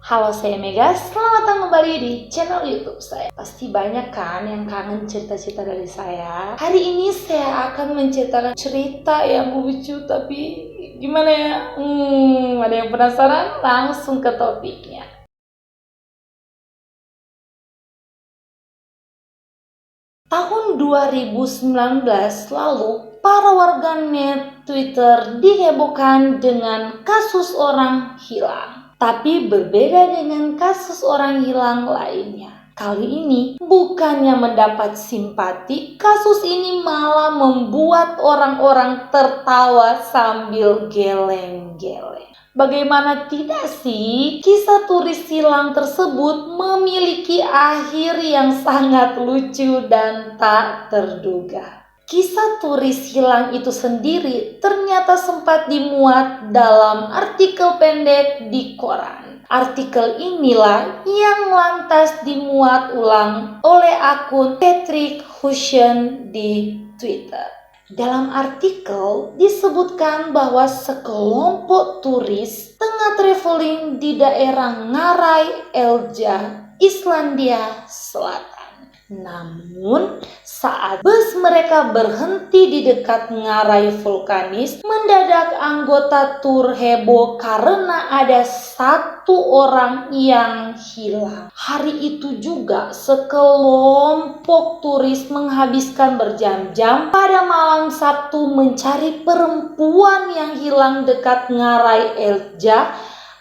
Halo, saya Mega. Selamat datang kembali di channel YouTube saya. Pasti banyak kan yang kangen cerita-cerita dari saya. Hari ini saya akan menceritakan cerita yang lucu, tapi gimana ya? Ada yang penasaran? Langsung ke topiknya. Tahun 2019 lalu, para warganet Twitter dihebohkan dengan kasus orang hilang. Tapi berbeda dengan kasus orang hilang lainnya. Kali ini bukannya mendapat simpati, kasus ini malah membuat orang-orang tertawa sambil geleng-geleng. Bagaimana tidak sih, kisah turis hilang tersebut memiliki akhir yang sangat lucu dan tak terduga. Kisah turis hilang itu sendiri ternyata sempat dimuat dalam artikel pendek di koran. Artikel inilah yang lantas dimuat ulang oleh akun Patrick Hushen di Twitter. Dalam artikel disebutkan bahwa sekelompok turis tengah traveling di daerah Ngarai Elja, Islandia Selatan. Namun, saat bus mereka berhenti di dekat ngarai vulkanis, mendadak anggota tur heboh karena ada satu orang yang hilang. Hari itu juga sekelompok turis menghabiskan berjam-jam pada malam Sabtu mencari perempuan yang hilang dekat ngarai Elja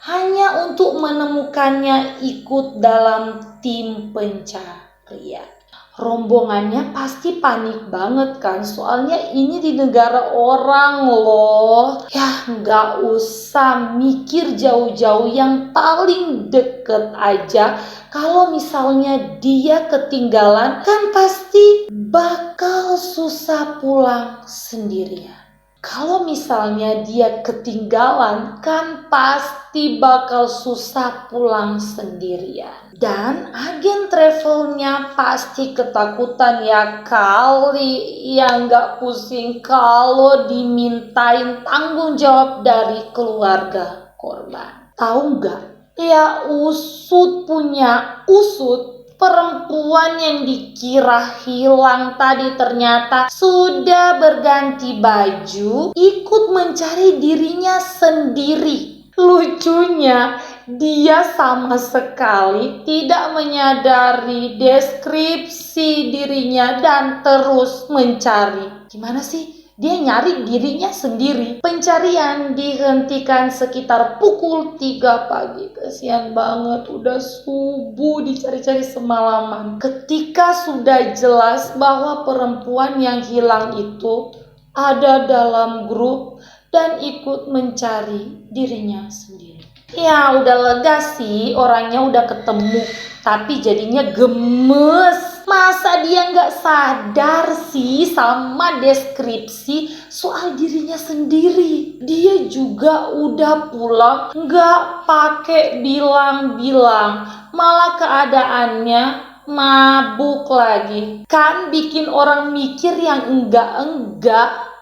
hanya untuk menemukannya ikut dalam tim pencarian. Rombongannya pasti panik banget kan, soalnya ini di negara orang loh. Ya nggak usah mikir jauh-jauh, yang paling deket aja kalau misalnya dia ketinggalan kan pasti bakal susah pulang sendirian. Kalau misalnya dia ketinggalan kan pasti bakal susah pulang sendirian. Dan agen travelnya pasti ketakutan ya kali, ya nggak pusing kalau dimintain tanggung jawab dari keluarga korban. Tahu nggak? Ya usut punya usut. Perempuan yang dikira hilang tadi ternyata sudah berganti baju, ikut mencari dirinya sendiri. Lucunya, dia sama sekali tidak menyadari deskripsi dirinya dan terus mencari. Gimana sih? Dia nyari dirinya sendiri. Pencarian dihentikan sekitar pukul 3 pagi. Kasihan banget, udah subuh dicari-cari semalaman. Ketika sudah jelas bahwa perempuan yang hilang itu ada dalam grup dan ikut mencari dirinya sendiri. Ya udah lega sih, orangnya udah ketemu, tapi jadinya gemes. Masa dia nggak sadar sih sama deskripsi soal dirinya sendiri? Dia juga udah pulang nggak pakai bilang-bilang, malah keadaannya mabuk lagi. Kan bikin orang mikir yang enggak-enggak.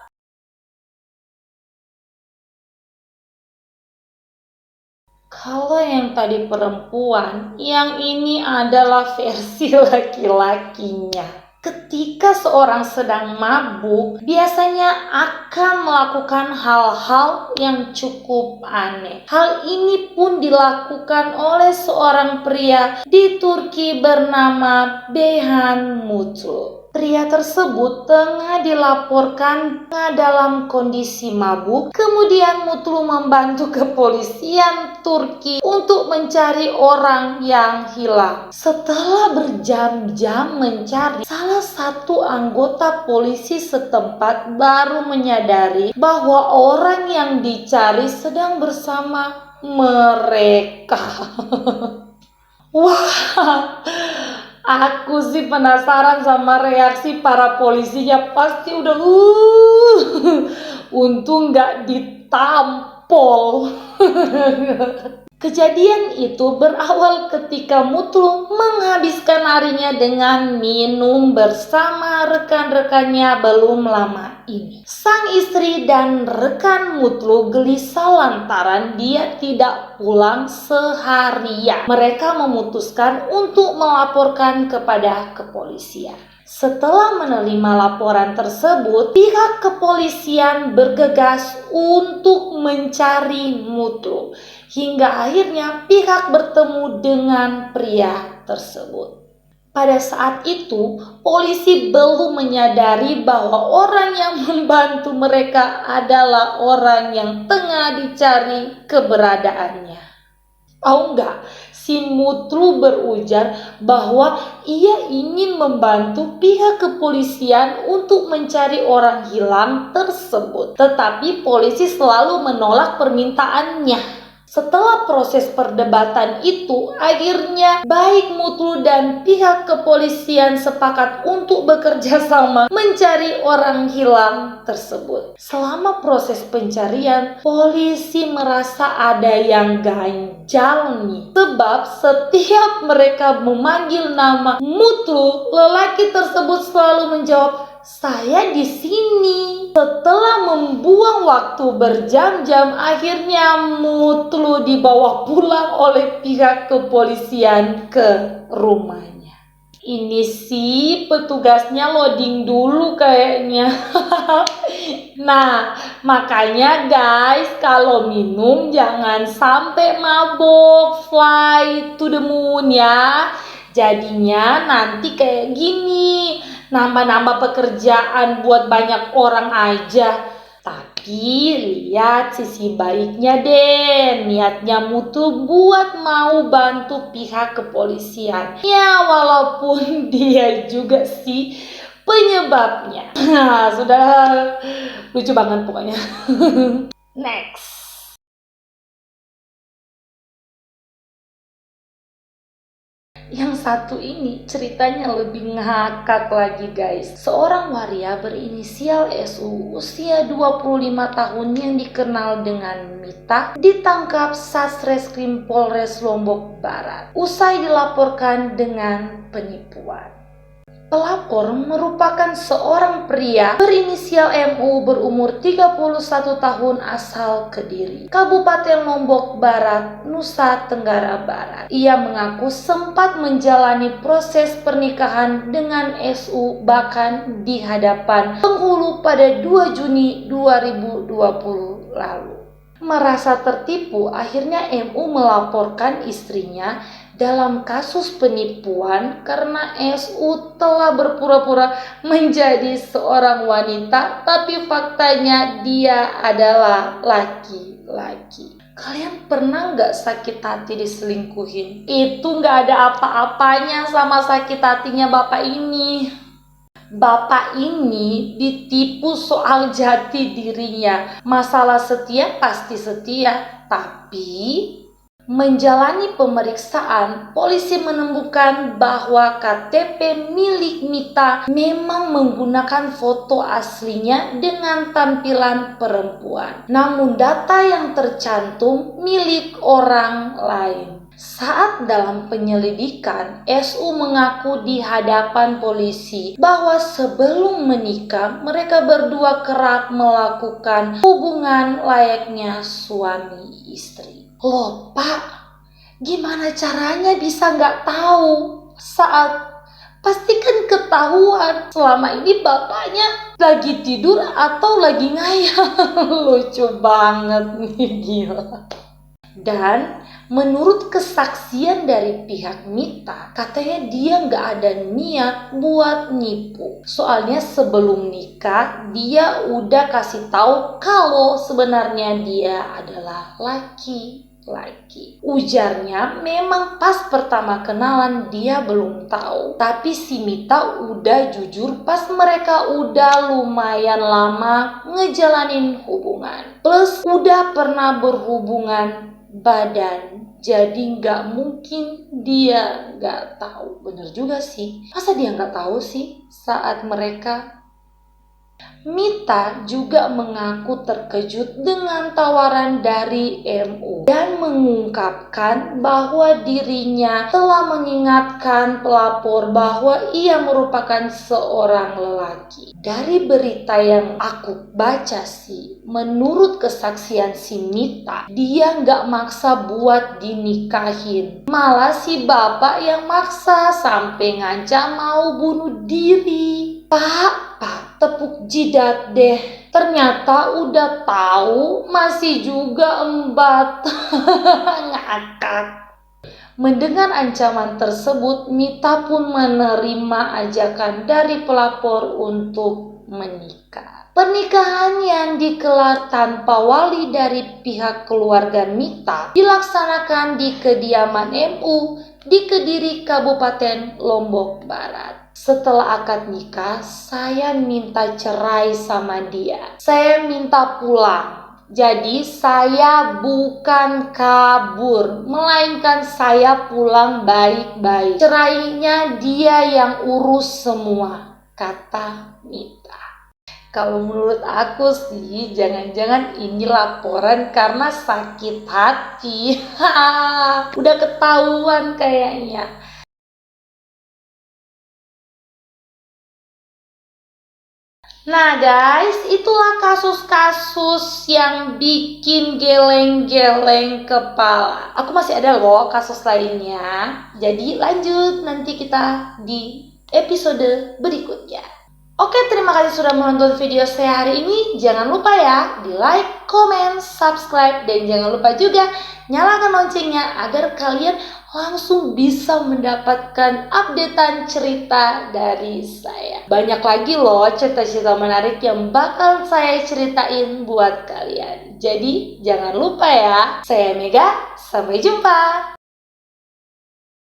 Kalau yang tadi perempuan, yang ini adalah versi laki-lakinya. Ketika seorang sedang mabuk, biasanya akan melakukan hal-hal yang cukup aneh. Hal ini pun dilakukan oleh seorang pria di Turki bernama Beyhan Mutlu. Pria tersebut tengah dilaporkan dalam kondisi mabuk. Kemudian Mutlu membantu kepolisian Turki untuk mencari orang yang hilang. Setelah berjam-jam mencari, salah satu anggota polisi setempat baru menyadari bahwa orang yang dicari sedang bersama mereka. Wah, aku sih penasaran sama reaksi para polisinya, pasti udah untung nggak ditampol. Kejadian itu berawal ketika Mutlu menghabiskan harinya dengan minum bersama rekan-rekannya belum lama ini. Sang istri dan rekan Mutlu gelisah lantaran dia tidak pulang seharian. Mereka memutuskan untuk melaporkan kepada kepolisian. Setelah menerima laporan tersebut, pihak kepolisian bergegas untuk mencari Mutlu. Hingga akhirnya pihak bertemu dengan pria tersebut. Pada saat itu, polisi belum menyadari bahwa orang yang membantu mereka adalah orang yang tengah dicari keberadaannya. Tahu nggak? Si Mutlu berujar bahwa ia ingin membantu pihak kepolisian untuk mencari orang hilang tersebut. Tetapi polisi selalu menolak permintaannya. Setelah proses perdebatan itu, akhirnya baik Mutlu dan pihak kepolisian sepakat untuk bekerja sama mencari orang hilang tersebut. Selama proses pencarian, polisi merasa ada yang ganjal nih. Sebab setiap mereka memanggil nama Mutlu, lelaki tersebut selalu menjawab, "Saya di sini." Setelah membuang waktu berjam-jam, akhirnya Mutlu dibawa pulang oleh pihak kepolisian ke rumahnya. Ini sih petugasnya loading dulu kayaknya. Nah, makanya guys, kalau minum jangan sampai mabok, fly to the moon ya. Jadinya nanti kayak gini, nambah-nambah pekerjaan buat banyak orang aja. Tapi lihat sisi baiknya deh, niatnya Mutlu buat mau bantu pihak kepolisian. Ya walaupun dia juga sih penyebabnya. Nah, sudah lucu banget pokoknya. Next. Yang satu ini ceritanya lebih ngakak lagi guys. Seorang waria berinisial SU usia 25 tahun yang dikenal dengan Mita ditangkap Satreskrim Polres Lombok Barat usai dilaporkan dengan penipuan. Pelapor merupakan seorang pria berinisial MU berumur 31 tahun asal Kediri, Kabupaten Lombok Barat, Nusa Tenggara Barat. Ia mengaku sempat menjalani proses pernikahan dengan SU bahkan di hadapan penghulu pada 2 Juni 2020 lalu. Merasa tertipu, akhirnya MU melaporkan istrinya dalam kasus penipuan karena SU telah berpura-pura menjadi seorang wanita, tapi faktanya dia adalah laki-laki. Kalian pernah nggak sakit hati diselingkuhin? Itu nggak ada apa-apanya sama sakit hatinya bapak ini. Bapak ini ditipu soal jati dirinya. Masalah setia pasti setia, tapi menjalani pemeriksaan, polisi menemukan bahwa KTP milik Mita memang menggunakan foto aslinya dengan tampilan perempuan. Namun data yang tercantum milik orang lain. Saat dalam penyelidikan, SU mengaku di hadapan polisi bahwa sebelum menikah, mereka berdua kerap melakukan hubungan layaknya suami istri. Loh Pak, gimana caranya bisa nggak tahu saat pasti kan ketahuan selama ini bapaknya lagi tidur atau lagi ngayal. Lucu banget nih, gila. Dan menurut kesaksian dari pihak Mita, katanya dia nggak ada niat buat nipu. Soalnya sebelum nikah, dia udah kasih tahu kalau sebenarnya dia adalah laki-laki. Ujarnya memang pas pertama kenalan dia belum tahu. Tapi si Mita udah jujur pas mereka udah lumayan lama ngejalanin hubungan. Plus udah pernah berhubungan badan, jadi nggak mungkin dia nggak tahu. Bener juga sih, masa dia nggak tahu sih saat mereka Mita juga mengaku terkejut dengan tawaran dari MU dan mengungkapkan bahwa dirinya telah mengingatkan pelapor bahwa ia merupakan seorang lelaki. Dari berita yang aku baca sih, menurut kesaksian si Mita, dia nggak maksa buat dinikahin. Malah si bapak yang maksa sampai ngancam mau bunuh diri. Pak, tepuk jidat deh. Ternyata udah tahu masih juga embat. Ngakak. Mendengar ancaman tersebut, Mita pun menerima ajakan dari pelapor untuk menikah. Pernikahan yang digelar tanpa wali dari pihak keluarga Mita dilaksanakan di kediaman MU di Kediri, Kabupaten Lombok Barat. Setelah akad nikah, saya minta cerai sama dia. Saya minta pulang. Jadi saya bukan kabur, melainkan saya pulang baik-baik. Cerainya dia yang urus semua, kata Mita. Kalau menurut aku sih, jangan-jangan ini laporan karena sakit hati. Udah ketahuan kayaknya. Nah guys, itulah kasus-kasus yang bikin geleng-geleng kepala. Aku masih ada loh kasus lainnya. Jadi lanjut nanti kita di episode berikutnya. Oke, terima kasih sudah menonton video saya hari ini. Jangan lupa ya, di like, comment, subscribe, dan jangan lupa juga nyalakan loncengnya agar kalian langsung bisa mendapatkan updatean cerita dari saya. Banyak lagi loh cerita-cerita menarik yang bakal saya ceritain buat kalian. Jadi jangan lupa ya. Saya Mega, sampai jumpa.